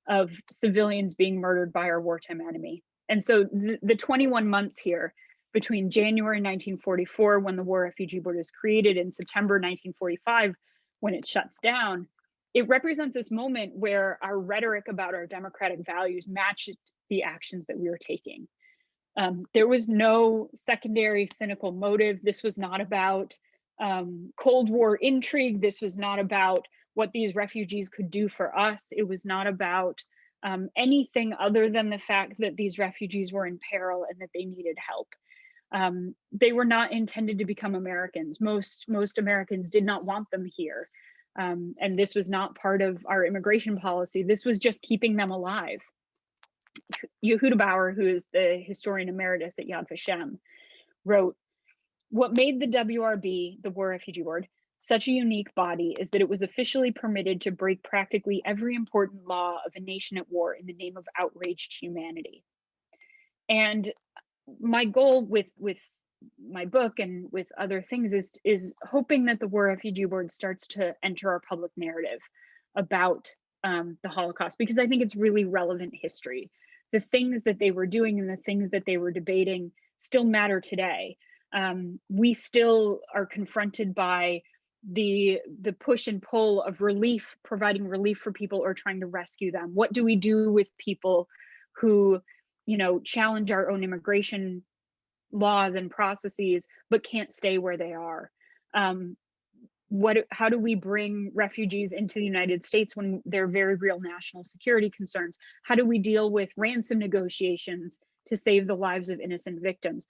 of civilians being murdered by our wartime enemy. And so the 21 months here between January 1944, when the War Refugee Board is created, and September 1945, when it shuts down, it represents this moment where our rhetoric about our democratic values matched the actions that we were taking. There was no secondary cynical motive. This was not about Cold War intrigue. This was not about what these refugees could do for us. It was not about anything other than the fact that these refugees were in peril and that they needed help. They were not intended to become Americans. Most Americans did not want them here. And this was not part of our immigration policy. This was just keeping them alive. Yehuda Bauer, who is the historian emeritus at Yad Vashem, wrote, "What made the WRB, the War Refugee Board, such a unique body is that it was officially permitted to break practically every important law of a nation at war in the name of outraged humanity." And my goal with my book and with other things is hoping that the War Refugee Board starts to enter our public narrative about the Holocaust, because I think it's really relevant history. The things that they were doing and the things that they were debating still matter today. We still are confronted by the push and pull of relief, providing relief for people or trying to rescue them. What do we do with people who, challenge our own immigration laws and processes, but can't stay where they are? How do we bring refugees into the United States when there are very real national security concerns? How do we deal with ransom negotiations to save the lives of innocent victims?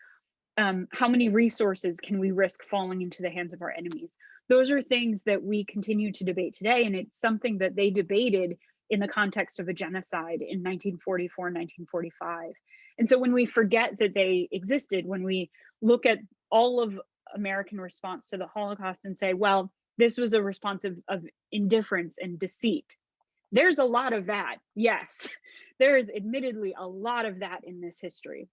How many resources can we risk falling into the hands of our enemies? Those are things that we continue to debate today, and it's something that they debated in the context of a genocide in 1944, 1945. And so when we forget that they existed, when we look at all of American response to the Holocaust and say, well, this was a response of indifference and deceit. There's a lot of that, yes. There is admittedly a lot of that in this history.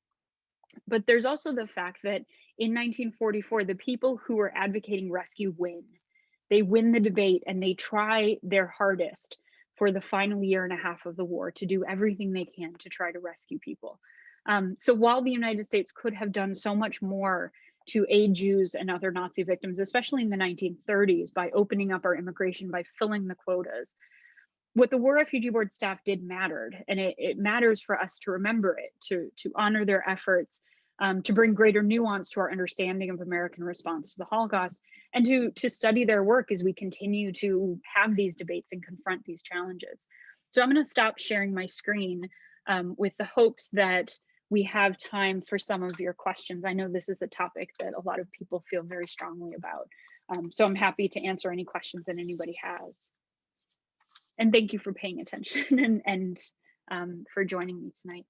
But there's also the fact that in 1944, the people who were advocating rescue win. They win the debate and they try their hardest for the final year and a half of the war to do everything they can to try to rescue people. So while the United States could have done so much more to aid Jews and other Nazi victims, especially in the 1930s, by opening up our immigration, by filling the quotas, what the War Refugee Board staff did mattered, and it matters for us to remember it, to honor their efforts, to bring greater nuance to our understanding of American response to the Holocaust, and to study their work as we continue to have these debates and confront these challenges. So I'm going to stop sharing my screen with the hopes that we have time for some of your questions. I know this is a topic that a lot of people feel very strongly about. So I'm happy to answer any questions that anybody has. And thank you for paying attention and for joining me tonight.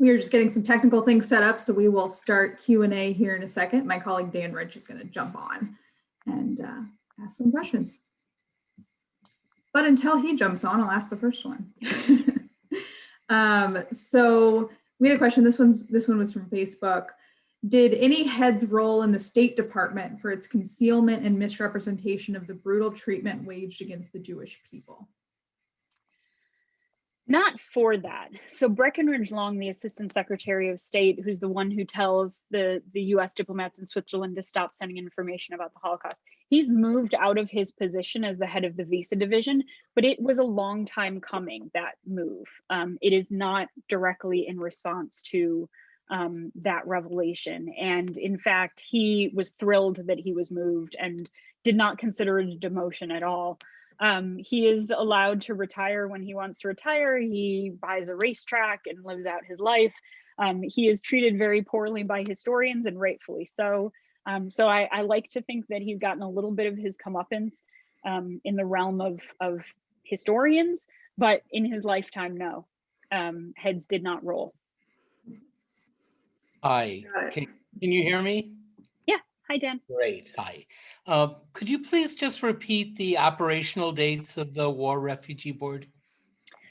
We are just getting some technical things set up, so we will start Q&A here in a second. My colleague Dan Rich is going to jump on and ask some questions. But until he jumps on, I'll ask the first one. So we had a question. This one was from Facebook. Did any heads roll in the State Department for its concealment and misrepresentation of the brutal treatment waged against the Jewish people? Not for that. So Breckinridge Long, the Assistant Secretary of State, who's the one who tells the US diplomats in Switzerland to stop sending information about the Holocaust, he's moved out of his position as the head of the visa division, but it was a long time coming, that move. It is not directly in response to that revelation. And in fact, he was thrilled that he was moved and did not consider it a demotion at all. He is allowed to retire when he wants to retire. He buys a racetrack and lives out his life. He is treated very poorly by historians, and rightfully so. So I like to think that he's gotten a little bit of his comeuppance in the realm of historians, but in his lifetime, no. Heads did not roll. Hi, can you hear me? Hi, Dan. Great, hi. Could you please just repeat the operational dates of the War Refugee Board?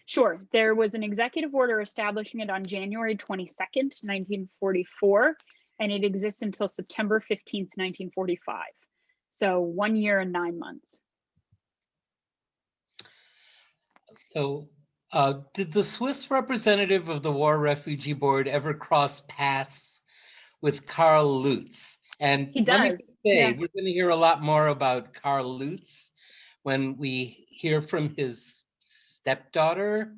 Sure. There was an executive order establishing it on January 22nd, 1944, and it exists until September 15th, 1945. So 1 year and 9 months. So did the Swiss representative of the War Refugee Board ever cross paths with Karl Lutz? And he does. Let me say, we're going to hear a lot more about Karl Lutz when we hear from his stepdaughter,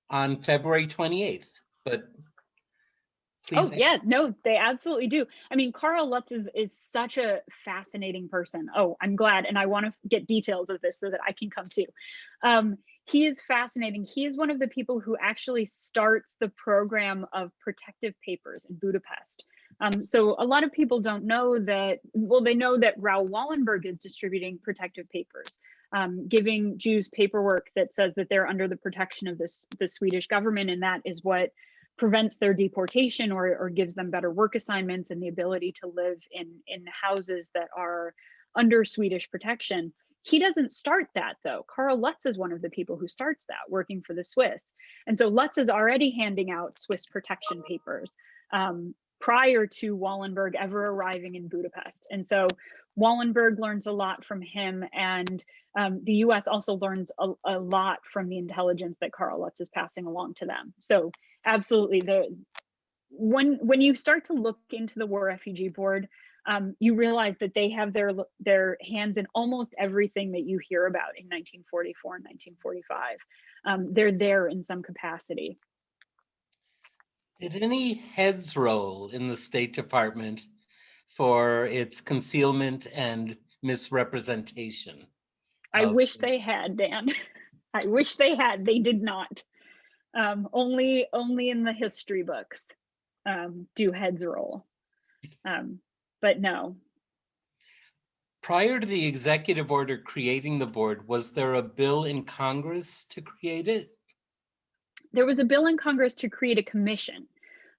on February 28th, but please. Oh yeah, no, they absolutely do. I mean, Karl Lutz is such a fascinating person. Oh, I'm glad, and I want to get details of this so that I can come too. He is fascinating. He is one of the people who actually starts the program of protective papers in Budapest. So a lot of people don't know that, well, they know that Raoul Wallenberg is distributing protective papers, giving Jews paperwork that says that they're under the protection of the Swedish government, and that is what prevents their deportation or gives them better work assignments and the ability to live in houses that are under Swedish protection. He doesn't start that though. Karl Lutz is one of the people who starts that, working for the Swiss. And so Lutz is already handing out Swiss protection papers prior to Wallenberg ever arriving in Budapest. And so Wallenberg learns a lot from him, and the US also learns a lot from the intelligence that Karl Lutz is passing along to them. So absolutely, when you start to look into the War Refugee Board, you realize that they have their hands in almost everything that you hear about in 1944 and 1945. They're there in some capacity. Did any heads roll in the State Department for its concealment and misrepresentation? I wish they had, Dan. I wish they had. They did not. Only in the history books do heads roll. But no. Prior to the executive order creating the board, was there a bill in Congress to create it? There was a bill in Congress to create a commission,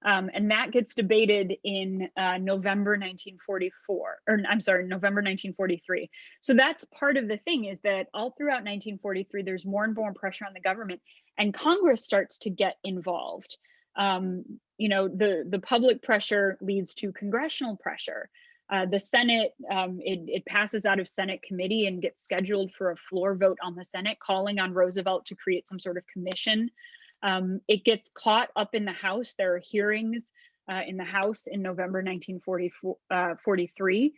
and that gets debated in November 1944, or I'm sorry, November 1943. So that's part of the thing, is that all throughout 1943, there's more and more pressure on the government, and Congress starts to get involved. You know, the public pressure leads to congressional pressure. The Senate, it passes out of Senate committee and gets scheduled for a floor vote on the Senate, calling on Roosevelt to create some sort of commission. It gets caught up in the House. There are hearings in the House in November 1943.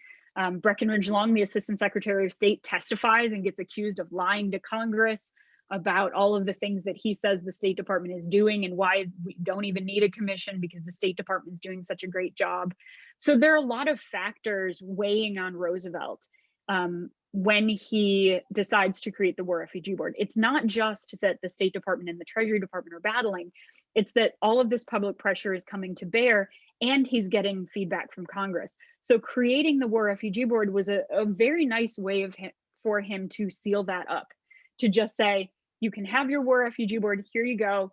Breckinridge Long, the Assistant Secretary of State, testifies and gets accused of lying to Congress about all of the things that he says the State Department is doing and why we don't even need a commission because the State Department is doing such a great job. So there are a lot of factors weighing on Roosevelt when he decides to create the War Refugee Board. It's not just that the State Department and the Treasury Department are battling, it's that all of this public pressure is coming to bear and he's getting feedback from Congress. So creating the War Refugee Board was a very nice way for him to seal that up, to just say, you can have your War Refugee Board, here you go.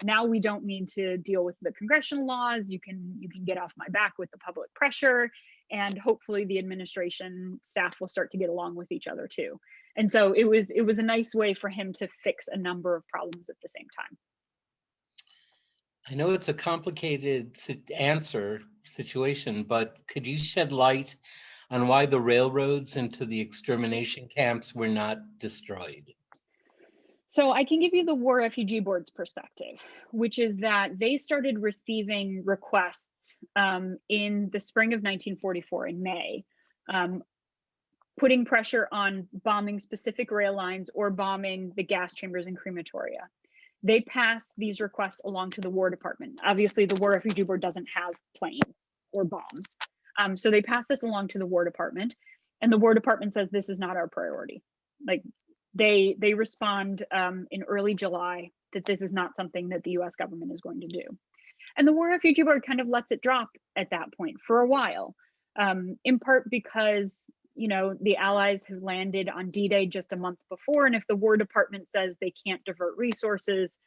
Now we don't need to deal with the congressional laws. You can get off my back with the public pressure, and hopefully the administration staff will start to get along with each other too. And so it was a nice way for him to fix a number of problems at the same time. I know it's a complicated situation, but could you shed light on why the railroads into the extermination camps were not destroyed? So I can give you the War Refugee Board's perspective, which is that they started receiving requests in the spring of 1944 in May, putting pressure on bombing specific rail lines or bombing the gas chambers and crematoria. They passed these requests along to the War Department. Obviously, the War Refugee Board doesn't have planes or bombs. So they pass this along to the War Department, and the War Department says, this is not our priority. Like, they respond in early July that this is not something that the US government is going to do. And the War Refugee Board kind of lets it drop at that point for a while, in part because, you know, the Allies have landed on D-Day just a month before. And if the War Department says they can't divert resources,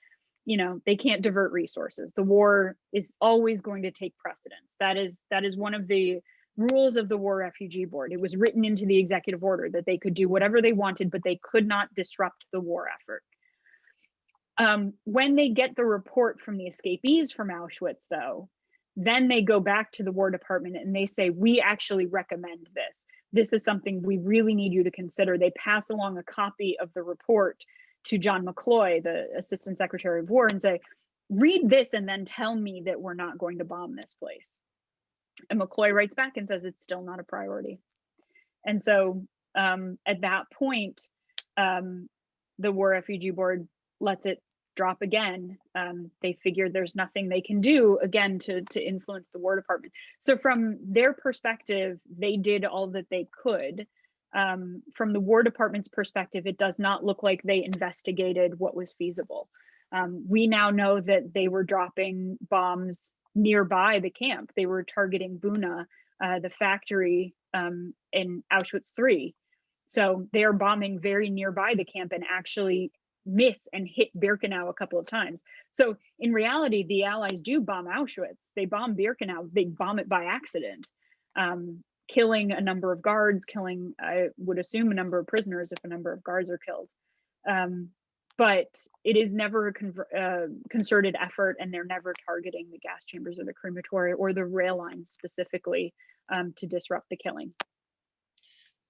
you know, they can't divert resources. The war is always going to take precedence. That is one of the rules of the War Refugee Board. It was written into the executive order that they could do whatever they wanted, but they could not disrupt the war effort. When they get the report from the escapees from Auschwitz, though, then they go back to the War Department and they say, we actually recommend this. This is something we really need you to consider. They pass along a copy of the report to John McCloy, the Assistant Secretary of War, and say, read this and then tell me that we're not going to bomb this place. And McCloy writes back and says it's still not a priority. And so at that point, the War Refugee Board lets it drop again. They figured there's nothing they can do again to influence the War Department. So from their perspective, they did all that they could. From the War Department's perspective, it does not look like they investigated what was feasible. We now know that they were dropping bombs nearby the camp. They were targeting Buna, the factory in Auschwitz III. So they are bombing very nearby the camp and actually miss and hit Birkenau a couple of times. So in reality, the Allies do bomb Auschwitz. They bomb Birkenau. They bomb it by accident, killing a number of guards, killing, I would assume, a number of prisoners if a number of guards are killed. But it is never a concerted effort, and they're never targeting the gas chambers or the crematory or the rail lines specifically to disrupt the killing.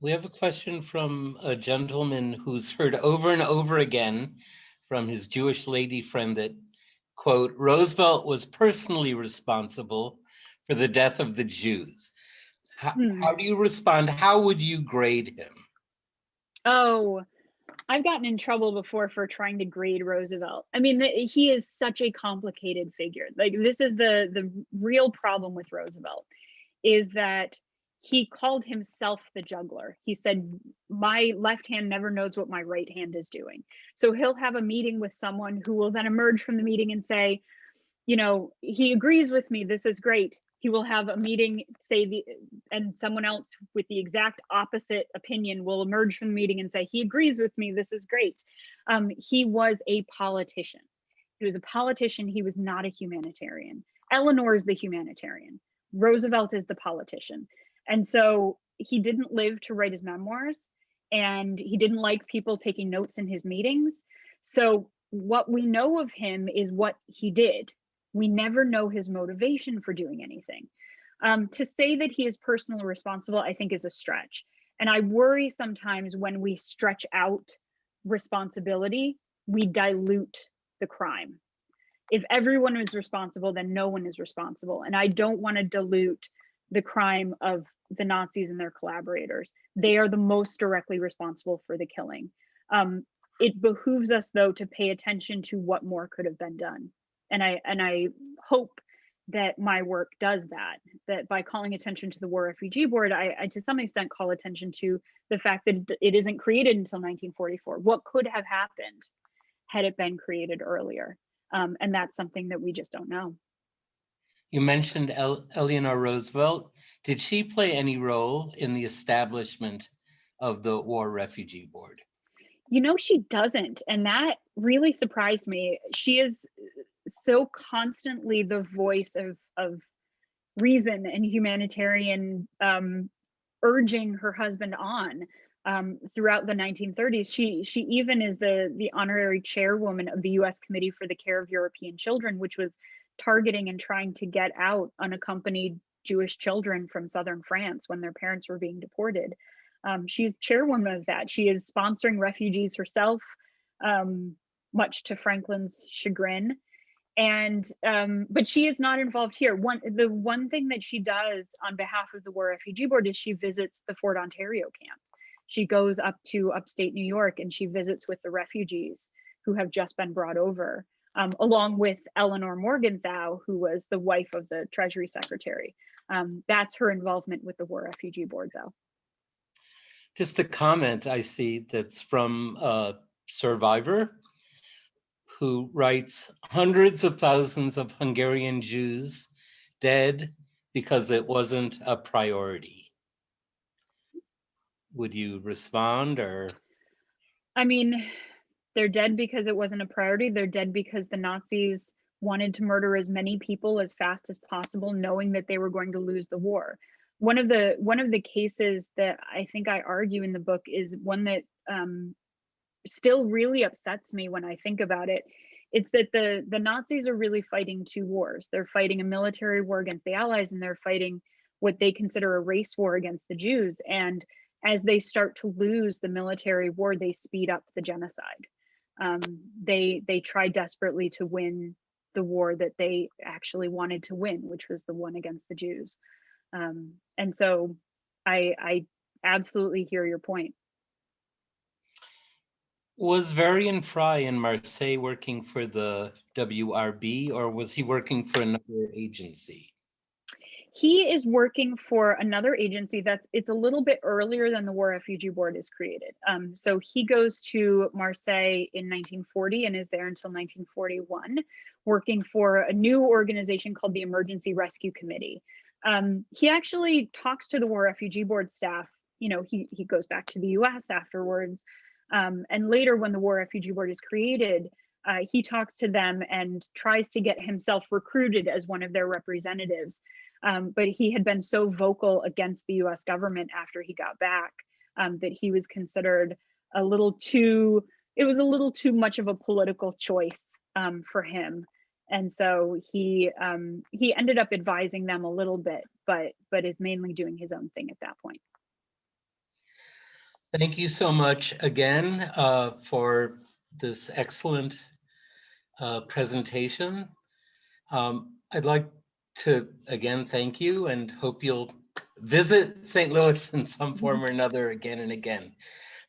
We have a question from a gentleman who's heard over and over again from his Jewish lady friend that, quote, Roosevelt was personally responsible for the death of the Jews. How do you respond? How would you grade him? Oh, I've gotten in trouble before for trying to grade Roosevelt. I mean, he is such a complicated figure. Like, this is the real problem with Roosevelt, is that he called himself the juggler. He said, my left hand never knows what my right hand is doing. So he'll have a meeting with someone who will then emerge from the meeting and say, you know, he agrees with me, this is great. He will have a meeting, and someone else with the exact opposite opinion will emerge from the meeting and say, he agrees with me, this is great. He was a politician. He was a politician, he was not a humanitarian. Eleanor is the humanitarian. Roosevelt is the politician. And so he didn't live to write his memoirs, and he didn't like people taking notes in his meetings. So what we know of him is what he did. We never know his motivation for doing anything. To say that he is personally responsible, I think, is a stretch. And I worry sometimes when we stretch out responsibility, we dilute the crime. If everyone is responsible, then no one is responsible. And I don't want to dilute the crime of the Nazis and their collaborators. They are the most directly responsible for the killing. It behooves us, though, to pay attention to what more could have been done. And I hope that my work does that by calling attention to the War Refugee Board, I to some extent call attention to the fact that it isn't created until 1944. What could have happened had it been created earlier? And that's something that we just don't know. You mentioned Eleanor Roosevelt. Did she play any role in the establishment of the War Refugee Board? You know, she doesn't, and that really surprised me. She is so constantly the voice of reason and humanitarian, urging her husband on throughout the 1930s. She even is the honorary chairwoman of the U.S. Committee for the Care of European Children, which was targeting and trying to get out unaccompanied Jewish children from southern France when their parents were being deported. She's chairwoman of that. She is sponsoring refugees herself, much to Franklin's chagrin. And but she is not involved here. The one thing that she does on behalf of the War Refugee Board is she visits the Fort Ontario camp. She goes up to upstate New York and she visits with the refugees who have just been brought over, along with Eleanor Morgenthau, who was the wife of the Treasury Secretary. That's her involvement with the War Refugee Board, though. Just a comment I see that's from a survivor who writes, hundreds of thousands of Hungarian Jews dead because it wasn't a priority. Would you respond, or? I mean, they're dead because it wasn't a priority. They're dead because the Nazis wanted to murder as many people as fast as possible, knowing that they were going to lose the war. One of the cases that I think I argue in the book is one that still really upsets me when I think about it. It's that the Nazis are really fighting two wars. They're fighting a military war against the Allies, and they're fighting what they consider a race war against the Jews. And as they start to lose the military war, they speed up the genocide. They try desperately to win the war that they actually wanted to win, which was the one against the Jews. And so I absolutely hear your point. Was Varian Fry in Marseille working for the WRB, or was he working for another agency? He is working for another agency it's a little bit earlier than the War Refugee Board is created. So he goes to Marseille in 1940 and is there until 1941, working for a new organization called the Emergency Rescue Committee. He actually talks to the War Refugee Board staff. You know, he goes back to the US afterwards. And later when the War Refugee Board is created, he talks to them and tries to get himself recruited as one of their representatives. But he had been so vocal against the US government after he got back that he was considered it was a little too much of a political choice for him. And so he ended up advising them a little bit, but is mainly doing his own thing at that point. Thank you so much again for this excellent presentation. I'd like to again thank you and hope you'll visit St. Louis in some form or another again and again.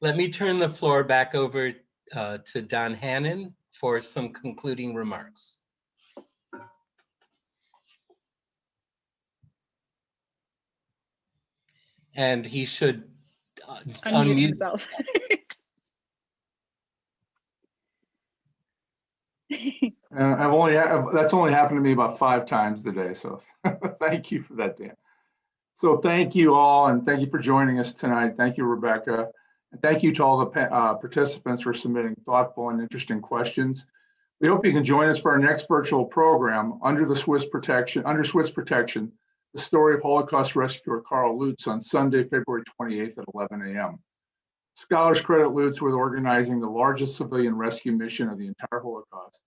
Let me turn the floor back over to Don Hannon for some concluding remarks. And he should Unmute himself. That's only happened to me about 5 times today. So thank you for that, Dan. So thank you all, and thank you for joining us tonight. Thank you, Rebecca. And thank you to all the participants for submitting thoughtful and interesting questions. We hope you can join us for our next virtual program, Under Swiss Protection, the story of Holocaust rescuer Carl Lutz, on Sunday, February 28th at 11 a.m. Scholars credit Lutz with organizing the largest civilian rescue mission of the entire Holocaust.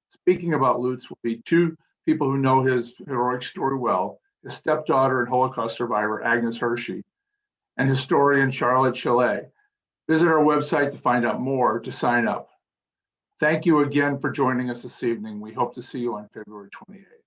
Speaking about Lutz will be 2 people who know his heroic story well: his stepdaughter and Holocaust survivor, Agnes Hershey, and historian Charlotte Chalet. Visit our website to find out more, to sign up. Thank you again for joining us this evening. We hope to see you on February 28th.